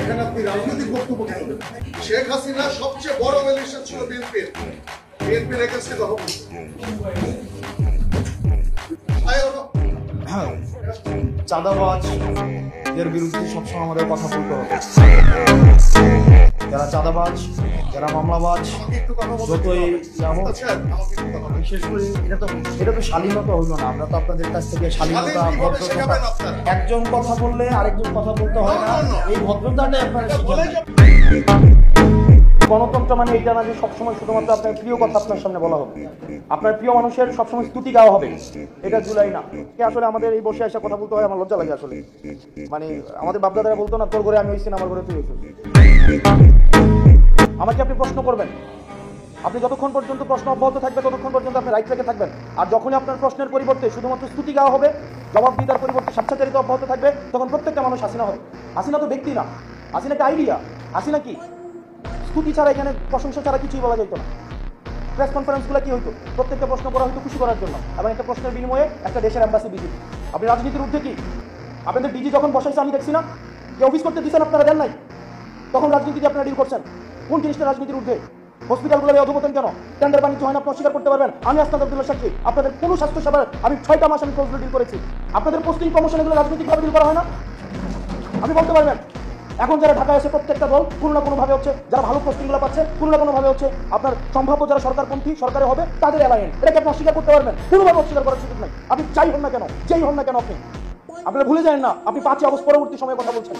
এখানে আপনি রাজনৈতিক বক্তব্য দিবেন। শেখ হাসিনা সবচেয়ে বড় এলিগেশন ছিল বিএনপির এগেইনস্টে তখন চাঁদাবাজ এর বিরুদ্ধে সবসময় আমাদের কথা বলতে হবে। যারা চাঁদাবাজ, যারা মামলাবাজ, যতই বিশেষ করে এটা তো শালীনতা হইল না। আমরা তো আপনাদের কাছ থেকে শালীনতা, ভদ্রতা, একজন কথা বললে আরেকজন কথা বলতে হয় না, এই ভদ্রতাটাই আপনারা শিখেন। গণতন্ত্র মানে এটা না যে সবসময় শুধুমাত্র আপনার প্রিয় কথা আপনার সামনে বলা হবে, আপনার প্রিয় মানুষের সবসময় স্তুতি গাওয়া হবে, এটা জুলাই না। আসলে আমাদের এই বসে এসে কথা বলতে হয়, আমার লজ্জা লাগে আসলে। মানে আমাদের বাপদাদারা বলতো না, তোর ঘরে আমি হয়েছি না, আমার ঘরে তুই হয়েছিস। আমাকে আপনি প্রশ্ন করবেন, আপনি যতক্ষণ পর্যন্ত প্রশ্ন অব্যাহত থাকবে ততক্ষণ পর্যন্ত আপনি রাইট রেখে থাকবেন। আর যখনই আপনার প্রশ্নের পরিবর্তে শুধুমাত্র স্তুতি গাওয়া হবে, জবাবদিহিতার পরিবর্তে স্বেচ্ছাচারিতা অব্যাহত থাকবে, তখন প্রত্যেকটা মানুষ হাসিনা হবে। হাসিনা তো ব্যক্তি না, হাসিনা একটা আইডিয়া। হাসিনা কি স্তুতি ছাড়া, এখানে প্রশংসা ছাড়া কিছুই বলা যেত না। প্রেস কনফারেন্সগুলো কি হতো, প্রত্যেকটা প্রশ্ন করা হতো খুশি করার জন্য, এবং একটা প্রশ্নের বিনিময়ে একটা দেশের অ্যাম্বাসি ভিজিট। আপনি রাজনীতির ঊর্ধ্বে কি? আপনাদের ডিজি যখন বসাইছে আমি দেখছি না যে অফিস করতে দিচ্ছেন, আপনারা দেন নাই, তখন রাজনীতি আপনারা ডিল করছেন। কোন জিনিসটা রাজনীতির ঊর্ধ্বে? হসপিটালগুলো অধপতন কেন? টেন্ডার বাণিজ্য হয় না, আপনি অস্বীকার করতে পারবেন। আমি আসনাদ আব্দুল্লাহ সাক্ষী, আপনাদের কোনো স্বাস্থ্যসেবার আমি 6টা মাস আমি ক্লোজলি ডিল করেছি। আপনাদের পোস্টিং প্রমোশন এগুলো রাজনৈতিকভাবে ডিল করা হয় না, আপনি বলতে পারবেন। এখন যারা ঢাকায় এসে প্রত্যেকটা দল কোনো না কোনোভাবে হচ্ছে, যারা ভালো পোস্টিংগুলো পাচ্ছে কোনো না কোনোভাবে হচ্ছে আপনার সম্ভাব্য যারা সরকারপন্থী সরকারে হবে তাদের অ্যালায়েন্স, এটাকে আপনি অস্বীকার করতে পারবেন? কোনোভাবে অস্বীকার করার সুযোগ নাই। আপনি যাই হন না কেন, যেই হন না কেন, আপনি আপনারা ভুলে যান না আপনি 5 আগস্ট পরবর্তী সময়ে কথা বলছেন।